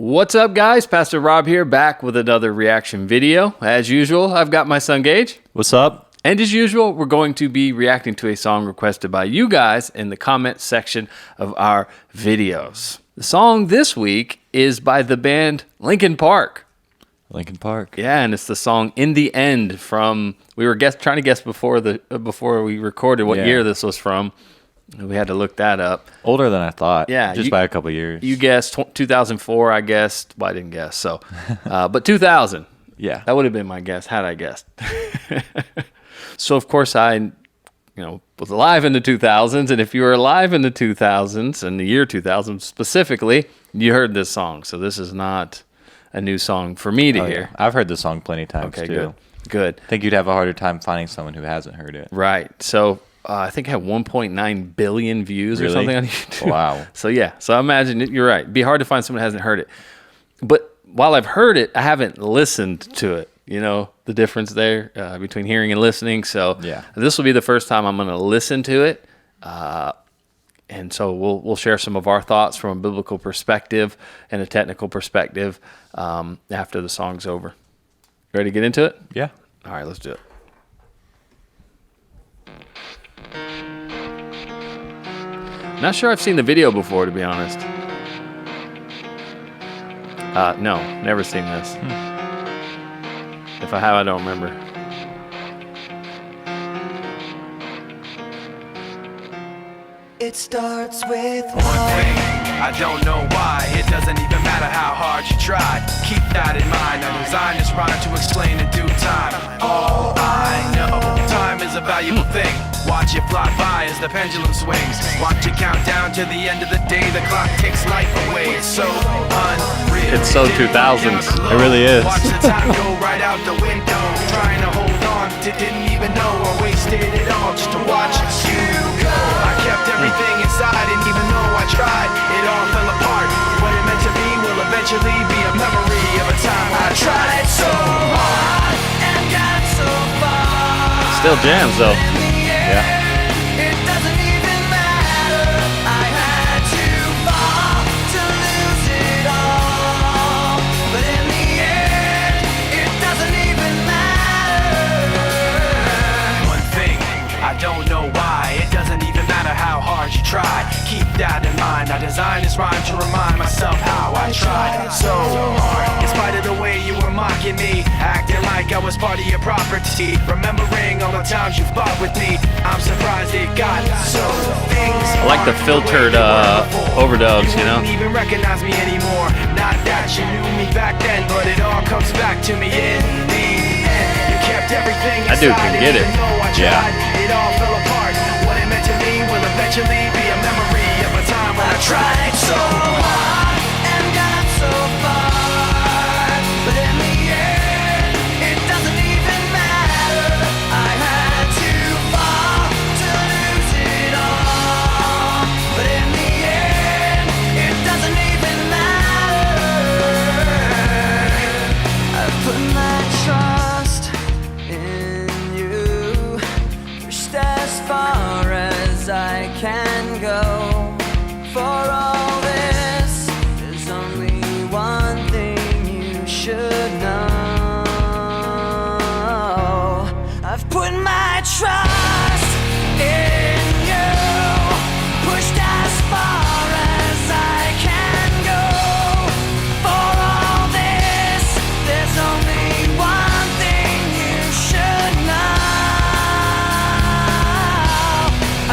What's up, guys? Pastor Rob here, back with another reaction video. As usual, I've got my son Gage. What's up? And as usual, we're going to be reacting to a song requested by you guys in the comment section of our videos. The song this week is by the band Linkin Park. Linkin Park. Yeah, and it's the song "In the End" from. We were trying to guess before we recorded what year this was from. We had to look that up. Older than I thought. Yeah, just by a couple years. You guessed 2004. I guessed. Well, I didn't guess. So, but 2000. Yeah, that would have been my guess had I guessed. So of course I, was alive in the 2000s, and if you were alive in the 2000s, in the year 2000 specifically, you heard this song. So this is not a new song for me to hear. Yeah. I've heard this song plenty of times too. Okay, good. I think you'd have a harder time finding someone who hasn't heard it. Right. So I think it had 1.9 billion views or something on YouTube. Wow. So yeah. So I imagine you're right. It'd be hard to find someone who hasn't heard it. But while I've heard it, I haven't listened to it. The difference there between hearing and listening. So yeah, this will be the first time I'm going to listen to it. And so we'll share some of our thoughts from a biblical perspective and a technical perspective after the song's over. Ready to get into it? Yeah. All right, let's do it. Not sure I've seen the video before, to be honest. No, never seen this. If I have, I don't remember. It starts with one thing, I don't know why. It doesn't even matter how hard you try. Keep that in mind. I designed this rhyme to explain in due time. All I know, time is a valuable thing. Watch it fly by as the pendulum swings. Watch it count down to the end of the day. The clock takes life away. It's so unreal. It's so 2000s. It really is. Watch the time go right out the window. Trying to hold on to didn't even know I wasted it all just to watch you go. I kept everything inside, and even though I tried, it all fell apart. What it meant to be will eventually be a memory of a time I tried so hard and got so far. Still jams though. Yeah. It doesn't even matter. I had to fall to lose it all. But in the end, it doesn't even matter. One thing, I don't know why. It doesn't even matter how hard you try. Keep that in mind. I designed this rhyme to remind myself how I tried so hard. In spite of the way you were mocking me, acting like I was part of your property. Remembering all the times you fought with me, I'm surprised it got so things. I like the filtered overdubs, You don't even recognize me anymore. Not that you knew me back then, but it all comes back to me in the end. You kept everything inside. That dude can get it. Yeah. It all fell apart. What it meant to me will eventually be a memory of a time when I tried so hard and got so far. But in the end, it doesn't even matter. I had to fall to lose it all. But in the end, it doesn't even matter. I've put my trust in you, pushed as far as I can go. For all this, there's only one thing you should know. I've put my trust in you, pushed as far as I can go. For all this, there's only one thing you should know.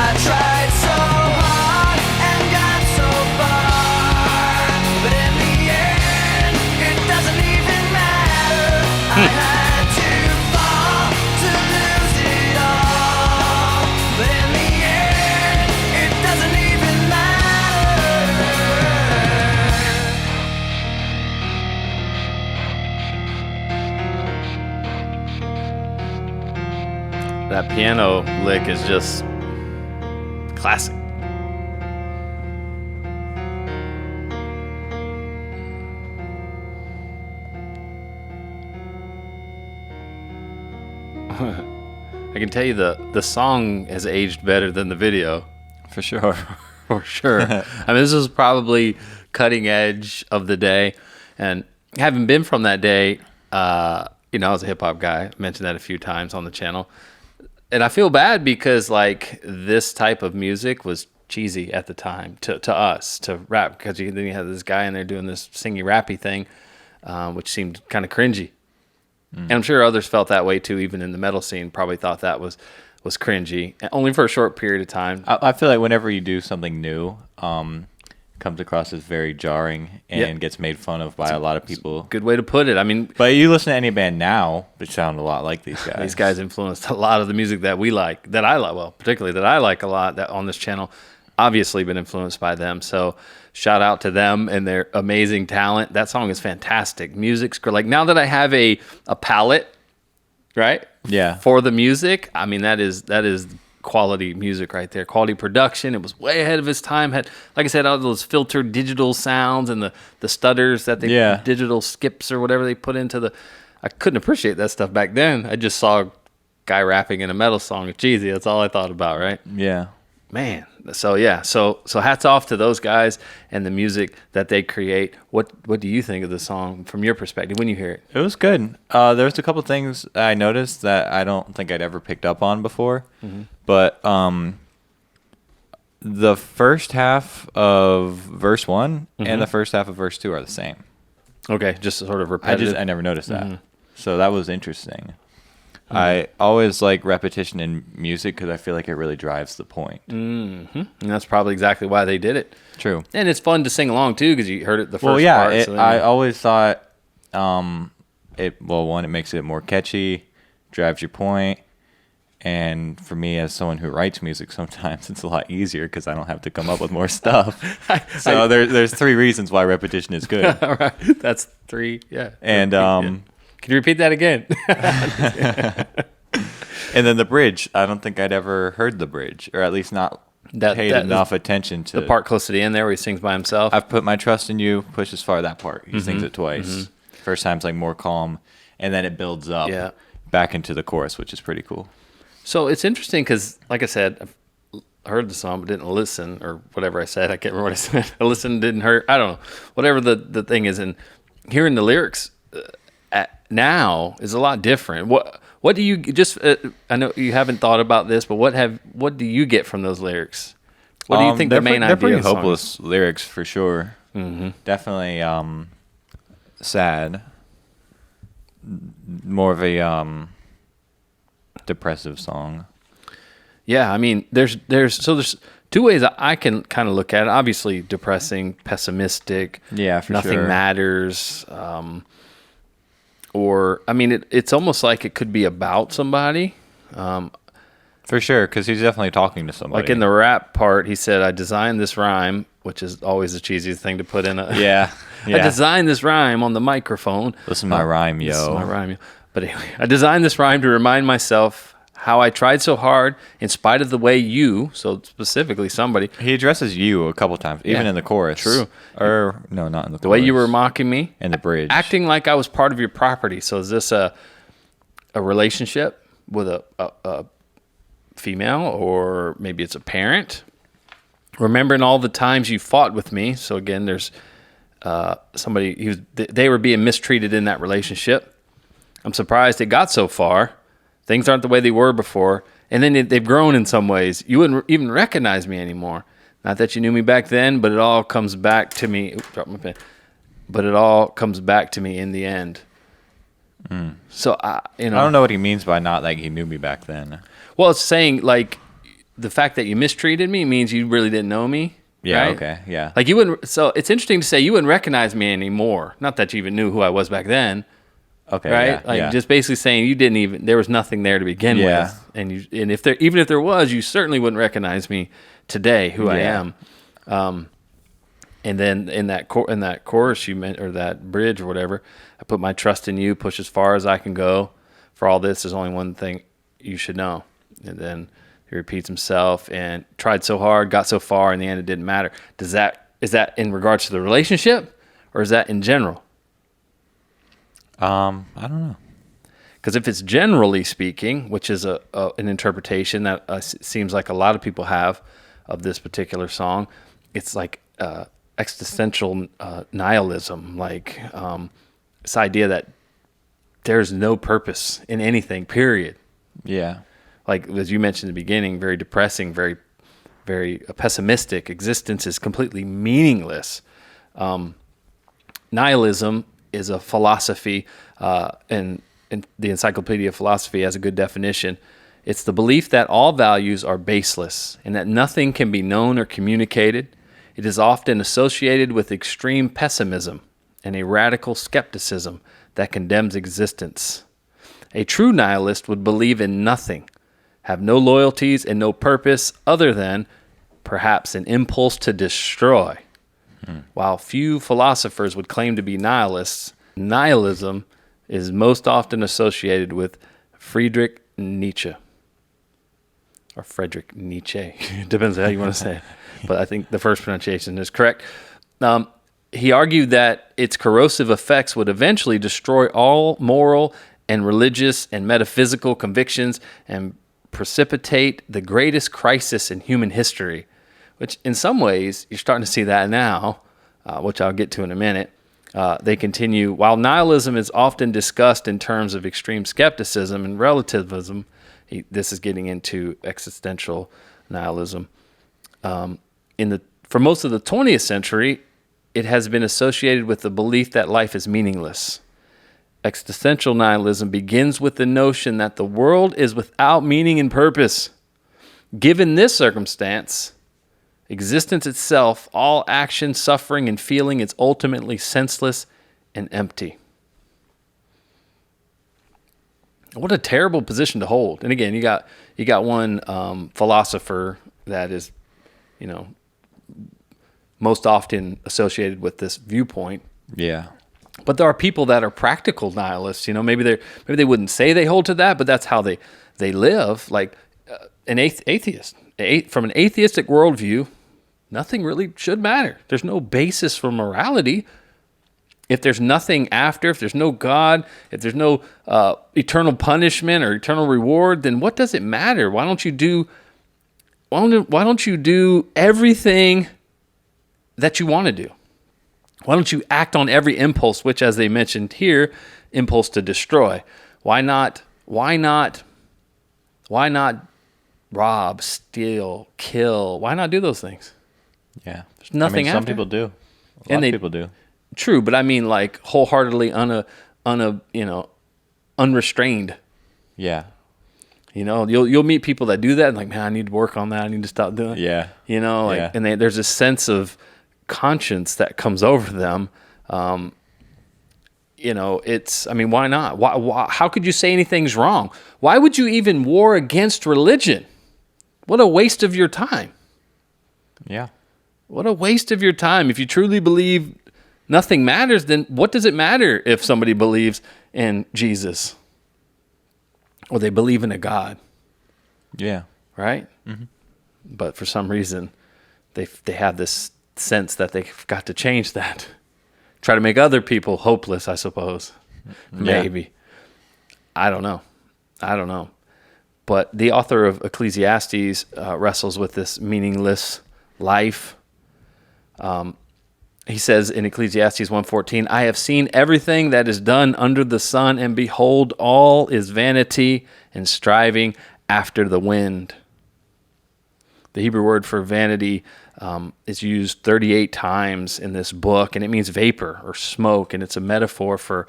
I tried so hard and got so far, but in the end, it doesn't even matter. I had to fall to lose it all, but in the end, it doesn't even matter. That piano lick is just classic. I can tell you the song has aged better than the video. For sure. For sure. I mean, this is probably cutting edge of the day. And having been from that day, I was a hip hop guy. I mentioned that a few times on the channel. And I feel bad because like this type of music was cheesy at the time to us, to rap, because then you had this guy in there doing this singy rappy thing, which seemed kind of cringy. And I'm sure others felt that way too, even in the metal scene, probably thought that was cringy, only for a short period of time. I feel like whenever you do something new, comes across as very jarring and gets made fun of by a lot of people. Good way to put it. I mean, but you listen to any band now, they sound a lot like these guys. These guys influenced a lot of the music that we like, that I like, well, particularly that I like a lot, that on this channel, obviously been influenced by them. So shout out to them and their amazing talent. That song is fantastic. Music's great. Like now that I have a palette, right? Yeah. For the music, I mean, that is quality music right there. Quality production. It was way ahead of its time. Had, like I said, all those filtered digital sounds and the stutters that they digital skips or whatever they put into the. I couldn't appreciate that stuff back then. I just saw a guy rapping in a metal song. It's cheesy. That's all I thought about, right? Yeah. Man. So yeah. So hats off to those guys and the music that they create. What do you think of the song from your perspective when you hear it? It was good. There was a couple things I noticed that I don't think I'd ever picked up on before. Mm-hmm. But the first half of verse 1 and the first half of verse 2 are the same. Okay, just sort of repetitive. I never noticed that. So that was interesting. I always like repetition in music because I feel like it really drives the point. And that's probably exactly why they did it. True. And it's fun to sing along too because you heard it the first part. Well, So I always thought it makes it more catchy, drives your point. And for me, as someone who writes music, sometimes it's a lot easier because I don't have to come up with more stuff. So there's 3 reasons why repetition is good. All right. That's 3, yeah. And can you repeat that again? And then the bridge. I don't think I'd ever heard the bridge, or at least not paid enough attention to the part close to the end there where he sings by himself. I've put my trust in you. Push as far that part. He sings it twice. First time's like more calm, and then it builds up back into the chorus, which is pretty cool. So it's interesting because, like I said, I've heard the song but didn't listen, or whatever I said. I can't remember what I said. I listened, didn't hear. I don't know. Whatever the thing is, and hearing the lyrics now is a lot different. What do you just? I know you haven't thought about this, but what do you get from those lyrics? What do you think the main idea? They're pretty of the song hopeless lyrics for sure. Mm-hmm. Definitely sad. More of a depressive song. Yeah, I mean, there's 2 ways I can kind of look at it. Obviously, depressing, pessimistic. Yeah, for nothing sure. matters. Or I mean, it's almost like it could be about somebody. For sure, because he's definitely talking to somebody. Like in the rap part, he said, "I designed this rhyme," which is always the cheesiest thing to put in a. Yeah. I designed this rhyme on the microphone. Listen to my rhyme, yo. Listen to my rhyme, yo. But anyway, I designed this rhyme to remind myself how I tried so hard in spite of the way you, so specifically somebody. He addresses you a couple times, even in the chorus. True. Or, no, not in the chorus. The way you were mocking me. And the bridge. Acting like I was part of your property. So is this a relationship with a female, or maybe it's a parent? Remembering all the times you fought with me. So again, there's somebody, they were being mistreated in that relationship. I'm surprised it got so far. Things aren't the way they were before. And then they've grown in some ways. You wouldn't even recognize me anymore. Not that you knew me back then, but it all comes back to me. Oops, dropped my pen. But it all comes back to me in the end. So, I don't know what he means by not like he knew me back then. Well, it's saying like the fact that you mistreated me means you really didn't know me. Yeah, right? okay, yeah. Like you wouldn't. So it's interesting to say you wouldn't recognize me anymore. Not that you even knew who I was back then. Okay, right? Yeah, just basically saying you didn't even. There was nothing there to begin with, and if there was, you certainly wouldn't recognize me today, who I am. And then in that chorus you meant, or that bridge or whatever, I put my trust in you, push as far as I can go. For all this, there's only one thing you should know. And then he repeats himself and tried so hard, got so far, in the end it didn't matter. Is that in regards to the relationship, or is that in general? I don't know. Because if it's generally speaking, which is an interpretation that seems like a lot of people have of this particular song, it's like existential nihilism, like this idea that there's no purpose in anything, period. Yeah. Like, as you mentioned in the beginning, very depressing, very, very pessimistic. Existence is completely meaningless. Nihilism is a philosophy, and the Encyclopedia of Philosophy has a good definition. It's the belief that all values are baseless and that nothing can be known or communicated. It is often associated with extreme pessimism and a radical skepticism that condemns existence. A true nihilist would believe in nothing, have no loyalties and no purpose other than perhaps an impulse to destroy. While few philosophers would claim to be nihilists, nihilism is most often associated with Friedrich Nietzsche. Or Friedrich Nietzsche. It depends on how you want to say it. But I think the first pronunciation is correct. He argued that its corrosive effects would eventually destroy all moral and religious and metaphysical convictions and precipitate the greatest crisis in human history, which in some ways you're starting to see that now, which I'll get to in a minute. They continue, while nihilism is often discussed in terms of extreme skepticism and relativism, this is getting into existential nihilism. For most of the 20th century, it has been associated with the belief that life is meaningless. Existential nihilism begins with the notion that the world is without meaning and purpose. Given this circumstance, existence itself, all action, suffering, and feeling is ultimately senseless and empty. What a terrible position to hold. And again, you got one philosopher that is, most often associated with this viewpoint. Yeah. But there are people that are practical nihilists. Maybe they wouldn't say they hold to that, but that's how they live. Like an atheist. From an atheistic worldview, nothing really should matter. There's no basis for morality. If there's nothing after, if there's no God, if there's no eternal punishment or eternal reward, then what does it matter? Why don't you do everything that you want to do? Why don't you act on every impulse, which, as they mentioned here, impulse to destroy? Why not rob, steal, kill? Why not do those things? Yeah. There's nothing some after. people do. A lot of people do. True, but I mean like wholeheartedly unrestrained. Yeah. You'll meet people that do that and like, man, I need to work on that. I need to stop doing it. Yeah. Yeah. And there's a sense of conscience that comes over them. Why not? Why, how could you say anything's wrong? Why would you even war against religion? What a waste of your time. Yeah. What a waste of your time. If you truly believe nothing matters, then what does it matter if somebody believes in Jesus or they believe in a God? Yeah. Right? Mm-hmm. But for some reason, they have this sense that they've got to change that. Try to make other people hopeless, I suppose. Maybe. I don't know. But the author of Ecclesiastes wrestles with this meaningless life. He says in Ecclesiastes 1:14, I have seen everything that is done under the sun, and behold, all is vanity and striving after the wind. The Hebrew word for vanity is used 38 times in this book, and it means vapor or smoke, and it's a metaphor for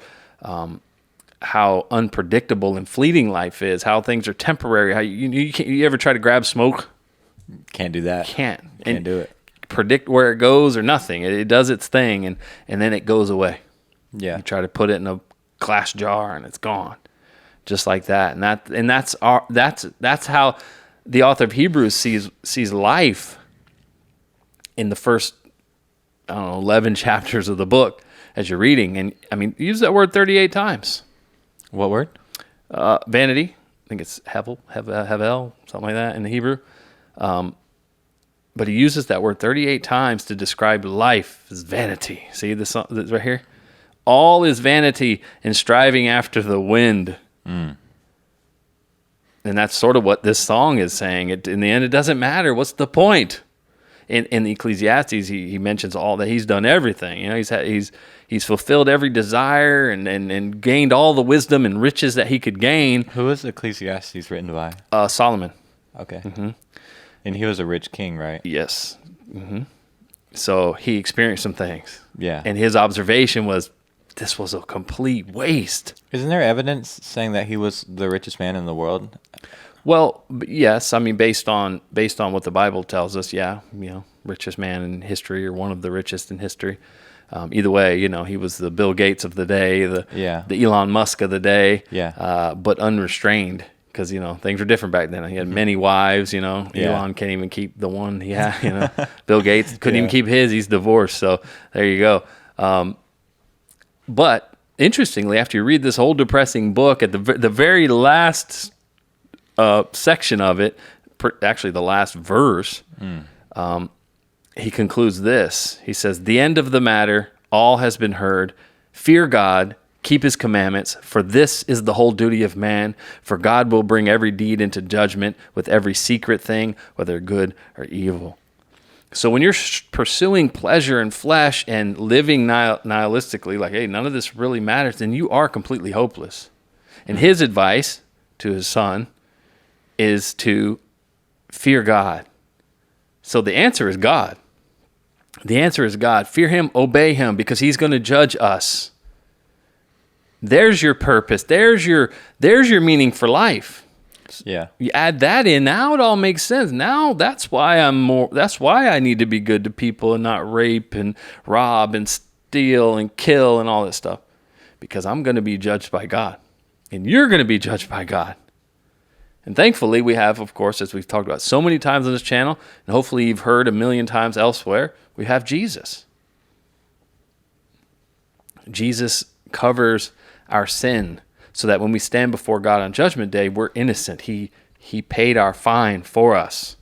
how unpredictable and fleeting life is, how things are temporary. How you ever try to grab smoke? Can't do that. Can't do it. Predict where it goes or nothing. It does its thing, and then it goes away. Yeah. You try to put it in a glass jar, and it's gone, just like that. And that's how the author of Hebrews sees life in the first 11 chapters of the book as you're reading. And I mean, use that word 38 times. What word? Vanity. I think it's hevel, something like that in the Hebrew. But he uses that word 38 times to describe life as vanity. See this right here? All is vanity and striving after the wind. Mm. And that's sort of what this song is saying. In the end, it doesn't matter. What's the point? in the Ecclesiastes, he mentions all that he's done everything. You know, he's fulfilled every desire and gained all the wisdom and riches that he could gain. Who was Ecclesiastes written by? Solomon. Okay. And he was a rich king, right? Yes. So he experienced some things. Yeah. And his observation was, this was a complete waste. Isn't there evidence saying that he was the richest man in the world? Well, yes. I mean, based on what the Bible tells us, yeah, richest man in history or one of the richest in history. Either way, he was the Bill Gates of the day, the Elon Musk of the day, but unrestrained because, things were different back then. He had many wives, Elon can't even keep the one he had, Bill Gates couldn't even keep his. He's divorced. So there you go. But interestingly, after you read this whole depressing book, at the very last section of it, actually the last verse, he concludes this. He says, "The end of the matter, all has been heard. Fear God, keep his commandments, for this is the whole duty of man. For God will bring every deed into judgment with every secret thing, whether good or evil." So when you're pursuing pleasure and flesh and living nihilistically, like, hey, none of this really matters, then you are completely hopeless. And his advice to his son is to fear God. So the answer is God. The answer is God. Fear him, obey him, because he's going to judge us. There's your purpose. There's your meaning for life. Yeah. You add that in, now it all makes sense. Now that's why I need to be good to people and not rape and rob and steal and kill and all that stuff. Because I'm going to be judged by God. And you're going to be judged by God. And thankfully, we have, of course, as we've talked about so many times on this channel, and hopefully you've heard a million times elsewhere, we have Jesus. Jesus covers our sin so that when we stand before God on Judgment Day, we're innocent. He paid our fine for us.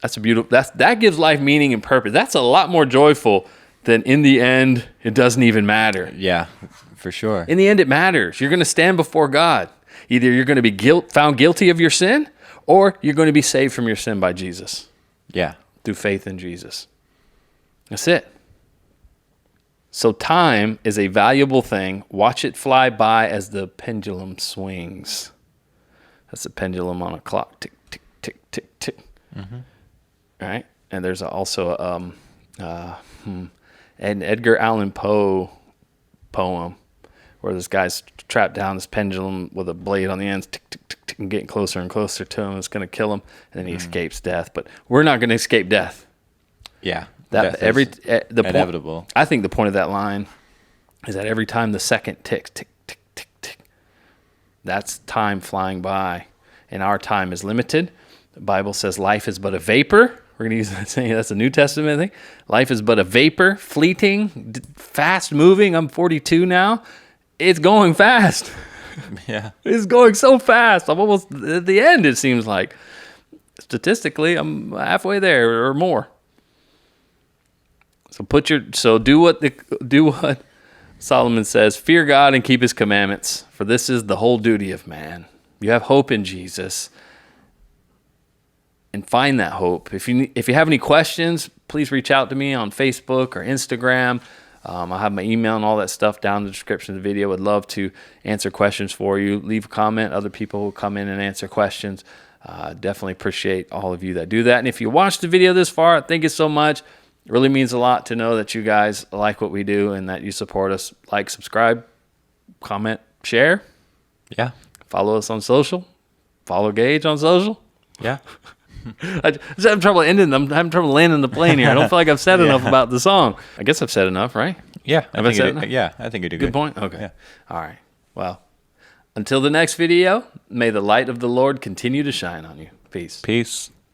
That's a beautiful. That gives life meaning and purpose. That's a lot more joyful than in the end, it doesn't even matter. Yeah, for sure. In the end, it matters. You're going to stand before God. Either you're going to be found guilty of your sin, or you're going to be saved from your sin by Jesus. Yeah. Through faith in Jesus. That's it. So time is a valuable thing. Watch it fly by as the pendulum swings. That's the pendulum on a clock. Tick, tick, tick, tick, tick. All right? And there's also an Edgar Allan Poe poem where this guy's trapped down this pendulum with a blade on the ends, tick, tick, tick, tick, and getting closer and closer to him. It's going to kill him, and then he escapes death. But we're not going to escape death. Yeah. The inevitable. I think the point of that line is that every time the second ticks, tick, tick, tick, tick, that's time flying by, and our time is limited. The Bible says life is but a vapor. We're going to use that saying. That's a New Testament thing. Life is but a vapor, fleeting, fast moving. I'm 42 now. It's going fast. Yeah. It's going so fast. I'm almost at the end, it seems like. Statistically, I'm halfway there or more. So do what Solomon says. Fear God and keep his commandments, for this is the whole duty of man. You have hope in Jesus. And find that hope. If you have any questions, please reach out to me on Facebook or Instagram. I'll have my email and all that stuff down in the description of the video. Would love to answer questions for you. Leave a comment. Other people will come in and answer questions. Definitely appreciate all of you that do that. And if you watched the video this far, thank you so much. It really means a lot to know that you guys like what we do and that you support us. Like, subscribe, comment, share. Yeah. Follow us on social. Follow Gage on social. Yeah. I'm having trouble ending. I'm having trouble landing the plane here. I don't feel like I've said enough about the song. I guess I've said enough, right? Yeah. Have I said enough? Yeah, I think you did Good point? Okay. Yeah. All right. Well, until the next video, may the light of the Lord continue to shine on you. Peace. Peace.